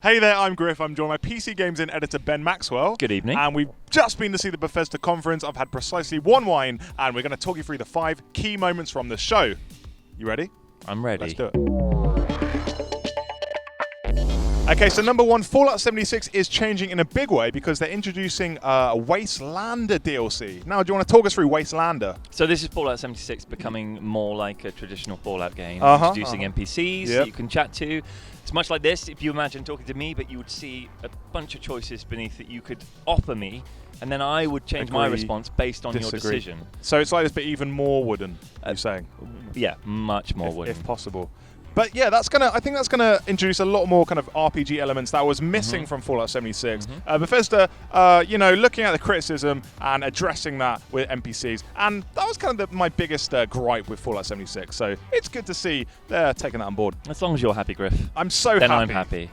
Hey there, I'm Griff. I'm joined by PCGamesN editor Ben Maxwell. Good evening. And we've just been to see the Bethesda conference. I've had precisely one wine, and we're going to talk you through the 5 key moments from the show. You ready? I'm ready. Let's do it. Okay, so number 1, Fallout 76 is changing in a big way because they're introducing a Wastelander DLC. Now, do you want to talk us through Wastelander? So this is Fallout 76 becoming more like a traditional Fallout game, introducing NPCs that you can chat to. It's much like this, if you imagine talking to me, but you would see a bunch of choices beneath that you could offer me, and then I would change my response based on your decision. So it's like this, but even more wooden, you're saying? Yeah, much more wooden. If possible. But yeah, I think that's gonna introduce a lot more kind of RPG elements that was missing from Fallout 76. Bethesda, looking at the criticism and addressing that with NPCs, and that was kind of my biggest gripe with Fallout 76. So it's good to see they're taking that on board. As long as you're happy, Griff. I'm so happy. Then I'm happy.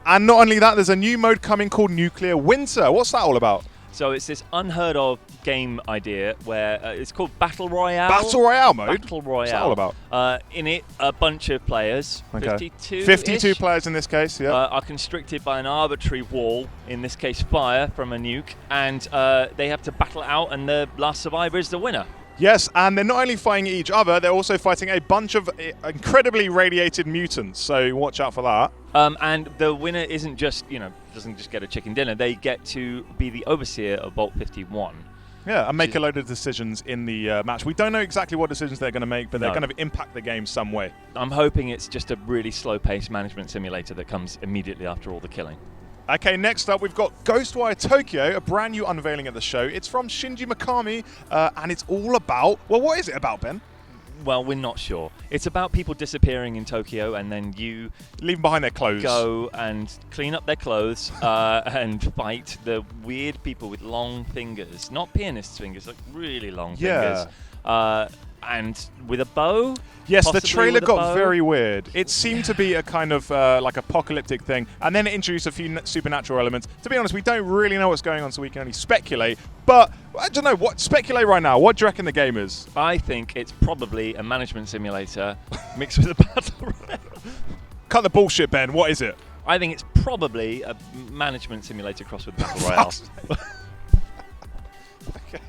And not only that, there's a new mode coming called Nuclear Winter. What's that all about? So it's this unheard of game idea where it's called Battle Royale. Battle Royale mode? Battle Royale. What's that all about? In it, a bunch of players, 52 players in this case, are constricted by an arbitrary wall, in this case fire from a nuke, and they have to battle it out, and the last survivor is the winner. Yes, and they're not only fighting each other, they're also fighting a bunch of incredibly radiated mutants, so watch out for that. And the winner isn't just, doesn't just get a chicken dinner, they get to be the overseer of Vault 51. Yeah, and make a load of decisions in the match. We don't know exactly what decisions they're going to make, but they're going to impact the game some way. I'm hoping it's just a really slow-paced management simulator that comes immediately after all the killing. Okay, next up we've got Ghostwire Tokyo, a brand new unveiling at the show. It's from Shinji Mikami, and it's all about... Well, what is it about, Ben? Well, we're not sure. It's about people disappearing in Tokyo, and then you... leave them behind their clothes. Go and clean up their clothes and fight the weird people with long fingers. Not pianist's fingers, like really long fingers. And with a bow? Yes, the trailer got very weird. It seemed to be a kind of like apocalyptic thing, and then it introduced a few supernatural elements. To be honest, we don't really know what's going on, so we can only speculate. But I don't know. Speculate right now. What do you reckon the game is? I think it's probably a management simulator mixed with a battle royale. Cut the bullshit, Ben. What is it? I think it's probably a management simulator crossed with battle royale. Okay.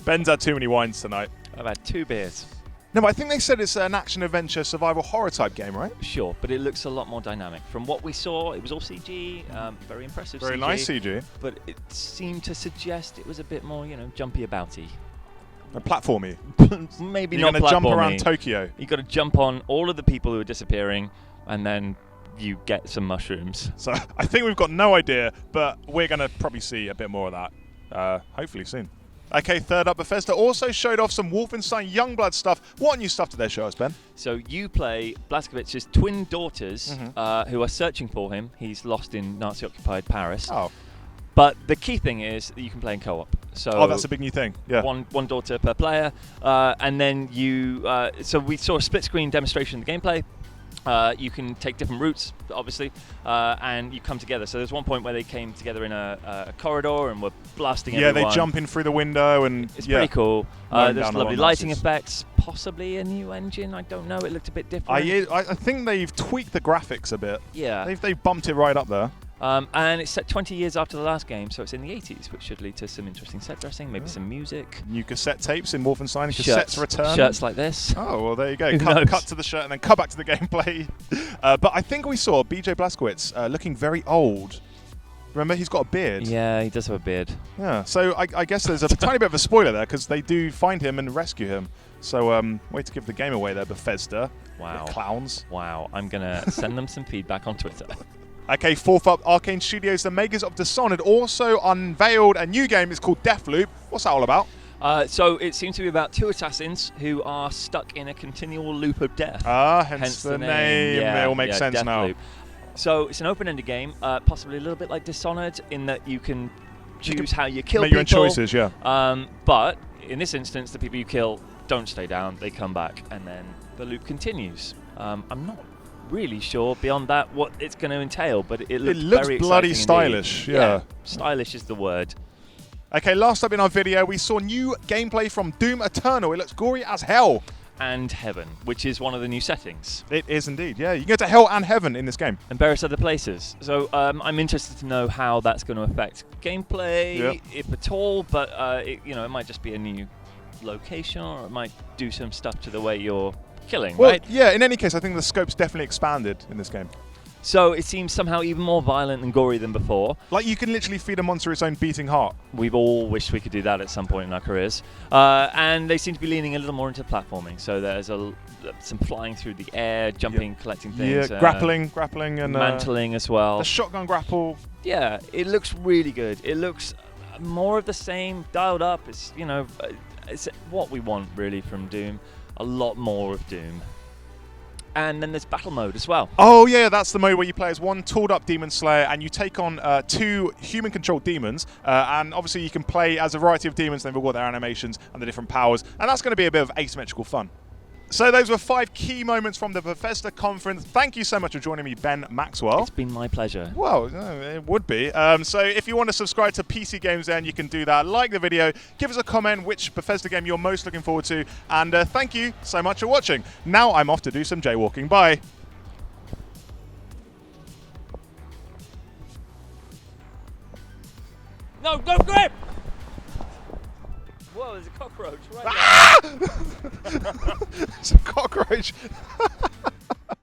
Ben's had too many wines tonight. I've had 2 beers. No, but I think they said it's an action-adventure survival horror type game, right? Sure, but it looks a lot more dynamic. From what we saw, it was all CG, very impressive Very CG. Nice CG. But it seemed to suggest it was a bit more, jumpy abouty. Platformy. Maybe You're not platformy. You're going to jump around Tokyo. You've got to jump on all of the people who are disappearing, and then you get some mushrooms. So I think we've got no idea, but we're going to probably see a bit more of that, hopefully soon. Okay, third up, Bethesda also showed off some Wolfenstein Youngblood stuff. What new stuff did they show us, Ben? So you play Blazkowicz's twin daughters who are searching for him. He's lost in Nazi-occupied Paris. Oh. But the key thing is that you can play in co-op. So that's a big new thing. Yeah. One daughter per player. And then you... so we saw a split-screen demonstration of the gameplay. You can take different routes, obviously, and you come together. So there's one point where they came together in a corridor and were blasting everyone. Yeah, they jump in through the window and... It's pretty cool. There's lovely lighting effects, possibly a new engine. I don't know. It looked a bit different. I think they've tweaked the graphics a bit. Yeah. They've bumped it right up there. And it's set 20 years after the last game, so it's in the 80s, which should lead to some interesting set dressing, maybe some music. New cassette tapes in Wolfenstein, cassettes return. Shirts like this. Oh, well, there you go. Cut to the shirt and then cut back to the gameplay. But I think we saw BJ Blazkowicz looking very old. Remember, he's got a beard. Yeah, he does have a beard. Yeah, so I guess there's a tiny bit of a spoiler there, because they do find him and rescue him. So, way to give the game away there, Bethesda. Wow. Clowns. Wow. I'm going to send them some feedback on Twitter. Okay, fourth up, Arcane Studios, the makers of Dishonored, also unveiled a new game. It's called Deathloop. What's that all about? So it seems to be about 2 assassins who are stuck in a continual loop of death. Hence the name. It all makes sense now. Deathloop. So it's an open-ended game, possibly a little bit like Dishonored, in that you can choose how you kill people. Make your own choices, yeah. But in this instance, the people you kill don't stay down, they come back, and then the loop continues. I'm not really sure beyond that what it's going to entail, but it looks very bloody stylish. Yeah, stylish is the word. Okay, last up in our video, we saw new gameplay from Doom Eternal. It looks gory as hell. and heaven, which is one of the new settings. It is indeed, yeah. You can go to hell and heaven in this game. And various other places. So I'm interested to know how that's going to affect gameplay, if at all, but it might just be a new location, or it might do some stuff to the way you're killing, right? Yeah, in any case, I think the scope's definitely expanded in this game. So it seems somehow even more violent and gory than before. Like you can literally feed a monster its own beating heart. We've all wished we could do that at some point in our careers. And they seem to be leaning a little more into platforming. So there's some flying through the air, jumping, collecting things. Yeah, grappling and mantling as well. The shotgun grapple. Yeah, it looks really good. It looks more of the same, dialed up. It's it's what we want really from Doom. A lot more of Doom. And then there's battle mode as well. Oh yeah, that's the mode where you play as one tooled up demon slayer and you take on 2 human controlled demons, and obviously you can play as a variety of demons. They've all got their animations and the different powers, and that's going to be a bit of asymmetrical fun. So those were 5 key moments from the Bethesda conference. Thank you so much for joining me, Ben Maxwell. It's been my pleasure. Well, it would be. So if you want to subscribe to PCGamesN, you can do that. Like the video, give us a comment which Bethesda game you're most looking forward to, and thank you so much for watching. Now I'm off to do some jaywalking. Bye. No, go grip! Whoa, there's a cockroach right there. It's a cockroach.